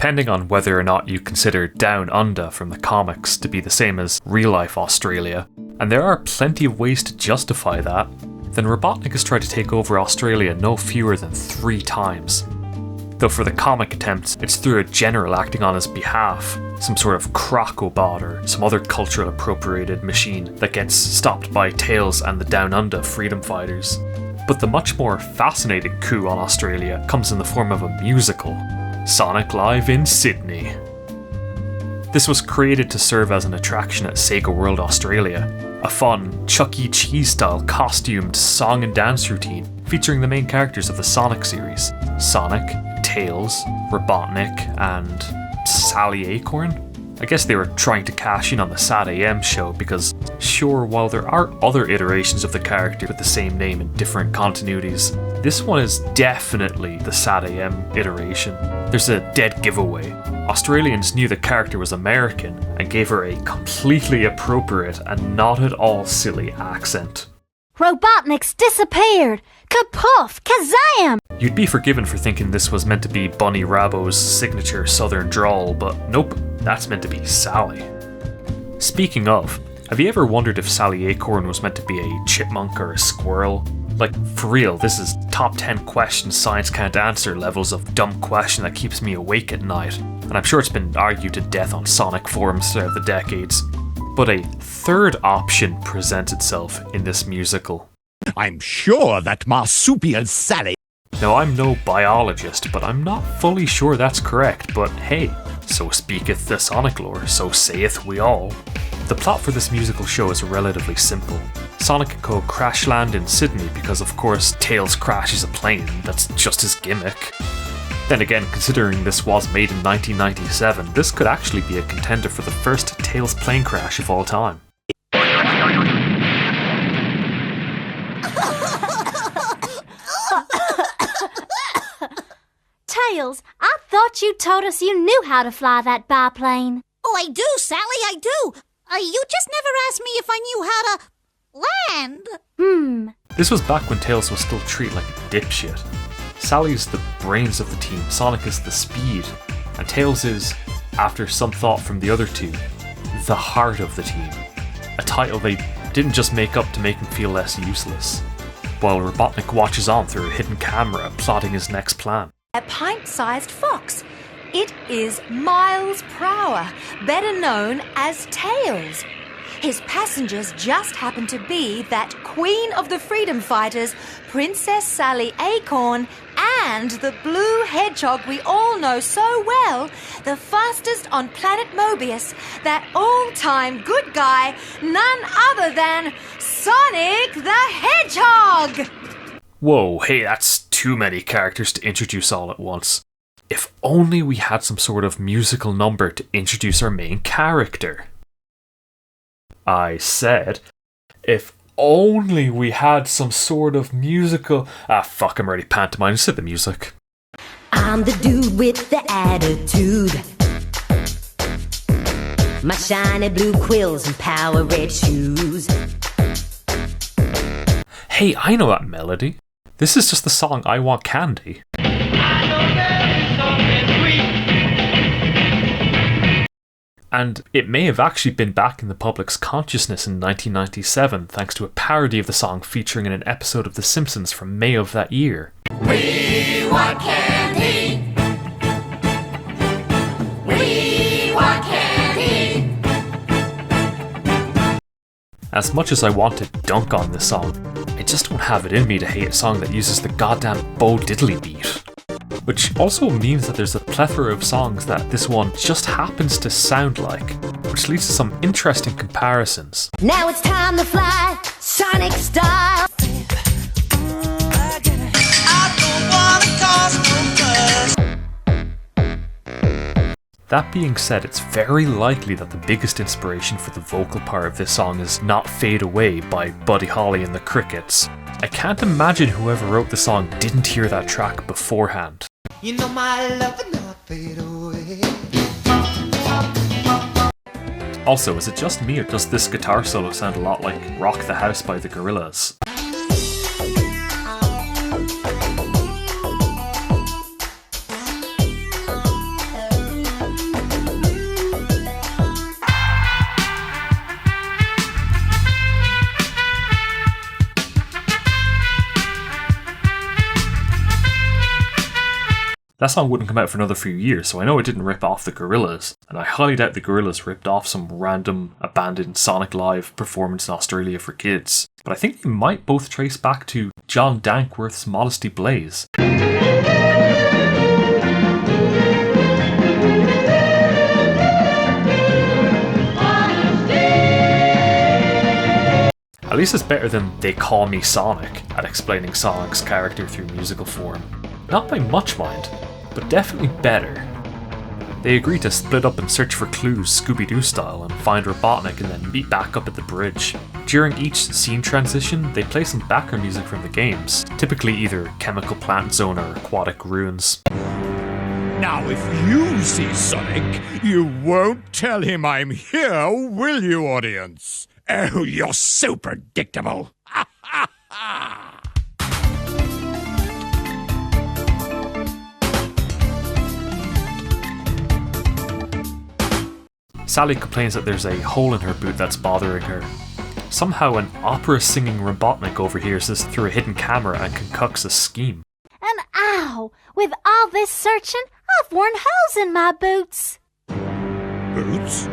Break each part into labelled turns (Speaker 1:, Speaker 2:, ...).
Speaker 1: depending on whether or not you consider Down Under from the comics to be the same as real-life Australia, and there are plenty of ways to justify that, then Robotnik has tried to take over Australia no fewer than 3 times. Though for the comic attempts, it's through a general acting on his behalf, some sort of crocobot or some other cultural appropriated machine that gets stopped by Tails and the Down Under freedom fighters. But the much more fascinating coup on Australia comes in the form of a musical, Sonic Live in Sydney. This was created to serve as an attraction at Sega World Australia, a fun, Chuck E. Cheese style costumed song and dance routine featuring the main characters of the Sonic series, Sonic, Tails, Robotnik, and Sally Acorn? I guess they were trying to cash in on the Sad AM show because, sure, while there are other iterations of the character with the same name in different continuities, this one is definitely the Sad AM iteration. There's a dead giveaway. Australians knew the character was American and gave her a completely appropriate and not at all silly accent.
Speaker 2: Robotnik's disappeared! Kapoof! Kazam!
Speaker 1: You'd be forgiven for thinking this was meant to be Bunny Rabo's signature southern drawl, but nope, that's meant to be Sally. Speaking of, have you ever wondered if Sally Acorn was meant to be a chipmunk or a squirrel? Like, for real, this is top 10 questions science can't answer levels of dumb question that keeps me awake at night, and I'm sure it's been argued to death on Sonic forums throughout the decades. But a third option presents itself in this musical.
Speaker 3: I'm sure that marsupial Sally...
Speaker 1: Now, I'm no biologist, but I'm not fully sure that's correct, but hey, so speaketh the Sonic lore, so saith we all. The plot for this musical show is relatively simple. Sonic and Co. crash land in Sydney because, of course, Tails crashes a plane, that's just his gimmick. Then again, considering this was made in 1997, this could actually be a contender for the first Tails plane crash of all time.
Speaker 2: Tails, I thought you told us you knew how to fly that biplane.
Speaker 4: Oh, I do, Sally, I do. You just never asked me if I knew how to land.
Speaker 1: This was back when Tails was still treated like a dipshit. Sally's the brains of the team, Sonic is the speed, and Tails is, after some thought from the other two, the heart of the team. A title they didn't just make up to make him feel less useless, while Robotnik watches on through a hidden camera, plotting his next plan.
Speaker 5: A pint-sized fox. It is Miles Prower, better known as Tails. His passengers just happen to be that Queen of the Freedom Fighters, Princess Sally Acorn, and the blue hedgehog we all know so well, the fastest on planet Mobius, that all-time good guy, none other than Sonic the Hedgehog!
Speaker 1: Whoa, hey, that's too many characters to introduce all at once. If only we had some sort of musical number to introduce our main character. I said, if only we had some sort of musical... fuck, I'm already pantomiming. Just hit the music.
Speaker 6: I'm the dude with the attitude. My shiny blue quills and power red shoes.
Speaker 1: Hey, I know that melody. This is just the song I Want Candy. And it may have actually been back in the public's consciousness in 1997 thanks to a parody of the song featuring in an episode of The Simpsons from May of that year.
Speaker 7: We want candy. We want candy.
Speaker 1: As much as I want to dunk on this song, I just don't have it in me to hate a song that uses the goddamn Bo Diddley beat. Which also means that there's a plethora of songs that this one just happens to sound like, which leads to some interesting comparisons.
Speaker 6: Now it's time to fly, Sonic style.
Speaker 1: That being said, it's very likely that the biggest inspiration for the vocal part of this song is Not Fade Away by Buddy Holly and the Crickets. I can't imagine whoever wrote the song didn't hear that track beforehand.
Speaker 7: You know my love will not fade away.
Speaker 1: Also, is it just me or does this guitar solo sound a lot like Rock the House by the Gorillaz? That song wouldn't come out for another few years, so I know it didn't rip off the Gorillaz, and I highly doubt the Gorillaz ripped off some random, abandoned Sonic Live performance in Australia for kids. But I think they might both trace back to John Dankworth's Modesty Blaze. At least it's better than They Call Me Sonic at explaining Sonic's character through musical form. Not by much, mind, but definitely better. They agree to split up and search for clues Scooby-Doo style and find Robotnik and then meet back up at the bridge. During each scene transition, they play some background music from the games, typically either Chemical Plant Zone or Aquatic Ruins.
Speaker 3: Now, if you see Sonic, you won't tell him I'm here, will you, audience? Oh, you're so predictable. Ha ha ha!
Speaker 1: Sally complains that there's a hole in her boot that's bothering her. Somehow an opera-singing Robotnik overhears this through a hidden camera and concocts a scheme.
Speaker 2: And ow! With all this searching, I've worn holes in my boots.
Speaker 3: Boots?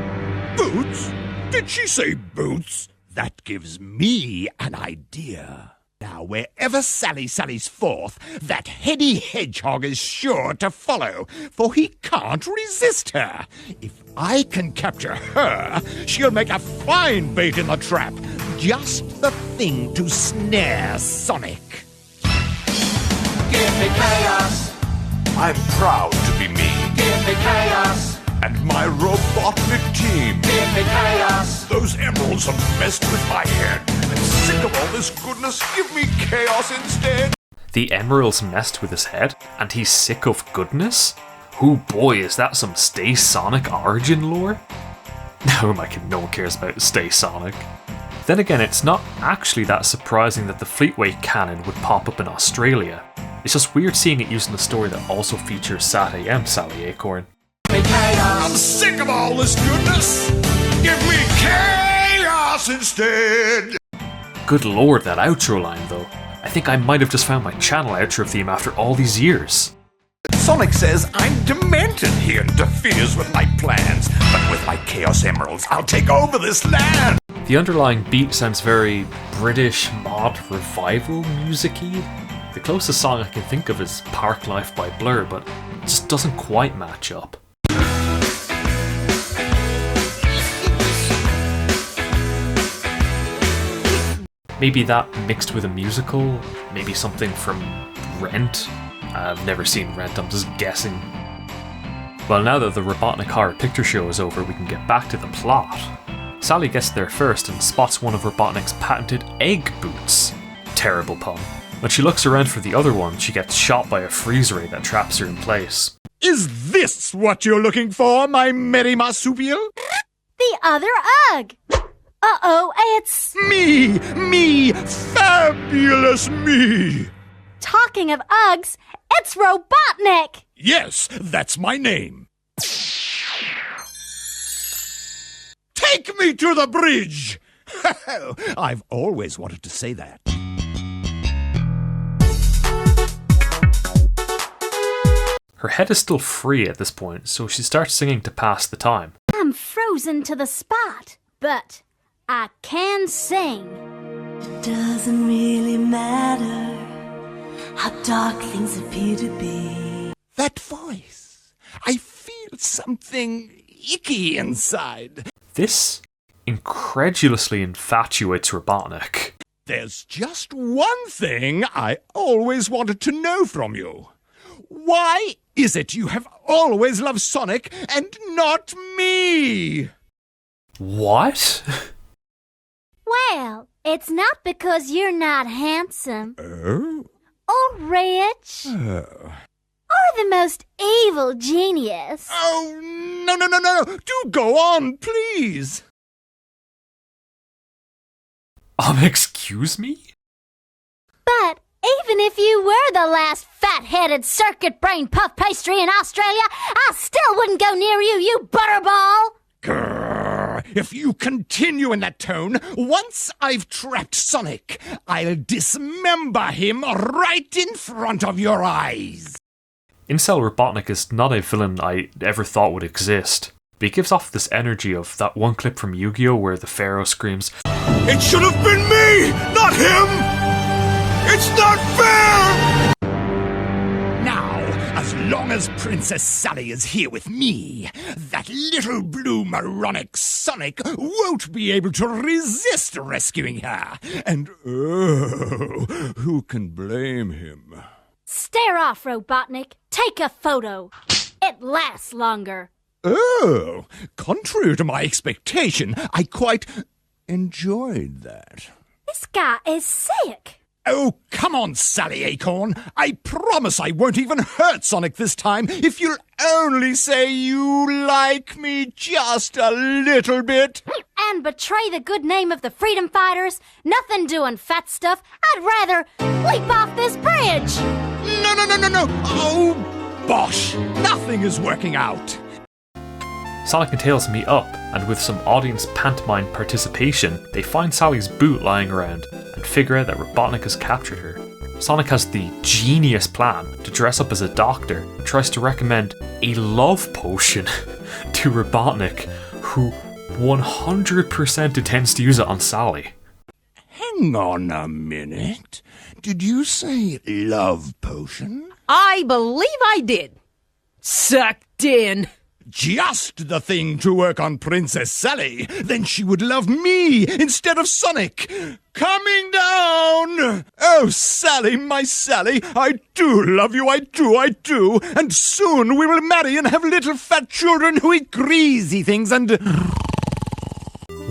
Speaker 3: Boots? Did she say boots? That gives me an idea. Now, wherever Sally sallies forth, that heady hedgehog is sure to follow, for he can't resist her. If I can capture her, she'll make a fine bait in the trap. Just the thing to snare Sonic.
Speaker 7: Give me chaos.
Speaker 8: I'm proud to be me.
Speaker 7: Give me chaos.
Speaker 8: And my Robotnik team.
Speaker 7: Give me chaos.
Speaker 8: Those emeralds have messed with my head. I'm sick of all this goodness. Give me chaos instead.
Speaker 1: The emeralds messed with his head, and he's sick of goodness? Oh boy, is that some Stay Sonic origin lore? No, my kid, no one cares about Stay Sonic. Then again, it's not actually that surprising that the Fleetway canon would pop up in Australia. It's just weird seeing it used in a story that also features Sat AM Sally Acorn.
Speaker 8: I'm sick of all this goodness. Give me chaos instead.
Speaker 1: Good lord, that outro line though. I think I might have just found my channel outro theme after all these years.
Speaker 8: Sonic says I'm demented. He interferes with my plans. But with my Chaos Emeralds, I'll take over this land.
Speaker 1: The underlying beat sounds very British mod revival music-y. The closest song I can think of is Park Life by Blur, but it just doesn't quite match up. Maybe that mixed with a musical, maybe something from Rent. I've never seen Rent, I'm just guessing. Well, now that the Robotnik Horror Picture Show is over, we can get back to the plot. Sally gets there first and spots one of Robotnik's patented egg boots. Terrible pun. When she looks around for the other one, she gets shot by a freeze ray that traps her in place.
Speaker 3: Is this what you're looking for, my merry marsupial?
Speaker 2: The other Ugg! Uh-oh, it's...
Speaker 3: Me, fabulous me!
Speaker 2: Talking of Uggs, it's Robotnik!
Speaker 3: Yes, that's my name. Take me to the bridge! I've always wanted to say that.
Speaker 1: Her head is still free at this point, so she starts singing to pass the time.
Speaker 2: I'm frozen to the spot, but I can sing.
Speaker 9: Doesn't really matter how dark things appear to be.
Speaker 3: That voice. I feel something icky inside.
Speaker 1: This incredulously infatuates Robotnik.
Speaker 3: There's just one thing I always wanted to know from you. Why is it you have always loved Sonic and not me?
Speaker 1: What?
Speaker 2: Well, it's not because you're not handsome.
Speaker 3: Oh?
Speaker 2: Or rich.
Speaker 3: Oh.
Speaker 2: Or the most evil genius.
Speaker 3: Oh, no. Do go on, please.
Speaker 1: Excuse me?
Speaker 2: But even if you were the last fat-headed circuit-brain puff pastry in Australia, I still wouldn't go near you, you butterball!
Speaker 3: Grrr. If you continue in that tone, once I've trapped Sonic, I'll dismember him right in front of your eyes.
Speaker 1: Incel Robotnik is not a villain I ever thought would exist, but he gives off this energy of that one clip from Yu-Gi-Oh! Where the Pharaoh screams,
Speaker 3: It should have been me, not him! It's not fair! Now, as long as Princess Sally is here with me, that little blue moronic Sonic won't be able to resist rescuing her. And oh, who can blame him?
Speaker 2: Stare off, Robotnik. Take a photo. It lasts longer.
Speaker 3: Oh, contrary to my expectation, I quite enjoyed that.
Speaker 2: This guy is sick.
Speaker 3: Oh, come on, Sally Acorn. I promise I won't even hurt Sonic this time if you'll only say you like me just a little bit.
Speaker 2: And betray the good name of the freedom fighters? Nothing doing fat stuff. I'd rather leap off this bridge.
Speaker 3: No. Oh, bosh. Nothing is working out.
Speaker 1: Sonic and Tails meet up, and with some audience pantomime participation, they find Sally's boot lying around and figure out that Robotnik has captured her. Sonic has the genius plan to dress up as a doctor and tries to recommend a love potion to Robotnik, who 100% intends to use it on Sally.
Speaker 3: Hang on a minute. Did you say love potion?
Speaker 10: I believe I did. Sucked in.
Speaker 3: Just the thing to work on Princess Sally. Then she would love me instead of Sonic. Coming down! Oh, Sally, my Sally, I do love you, I do. And soon we will marry and have little fat children who eat greasy things and...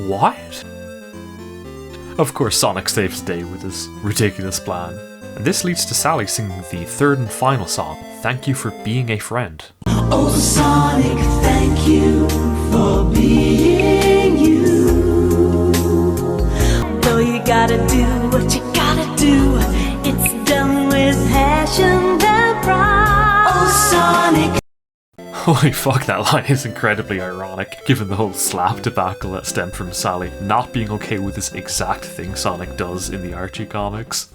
Speaker 1: What? Of course, Sonic saves the day with his ridiculous plan. And this leads to Sally singing the third and final song, Thank You for Being a Friend.
Speaker 9: Oh, Sonic, thank you for being you. Though you gotta do what you gotta do, it's done with passion and pride. Oh, Sonic.
Speaker 1: Holy fuck, that line is incredibly ironic, given the whole slap debacle that stemmed from Sally not being okay with this exact thing Sonic does in the Archie comics.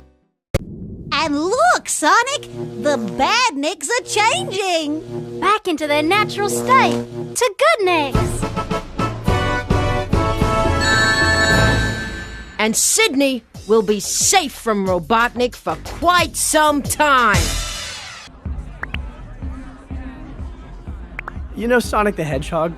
Speaker 4: And look, Sonic, the Badniks are changing.
Speaker 2: Back into their natural state. To goodness.
Speaker 10: And Sydney will be safe from Robotnik for quite some time.
Speaker 11: You know Sonic the Hedgehog?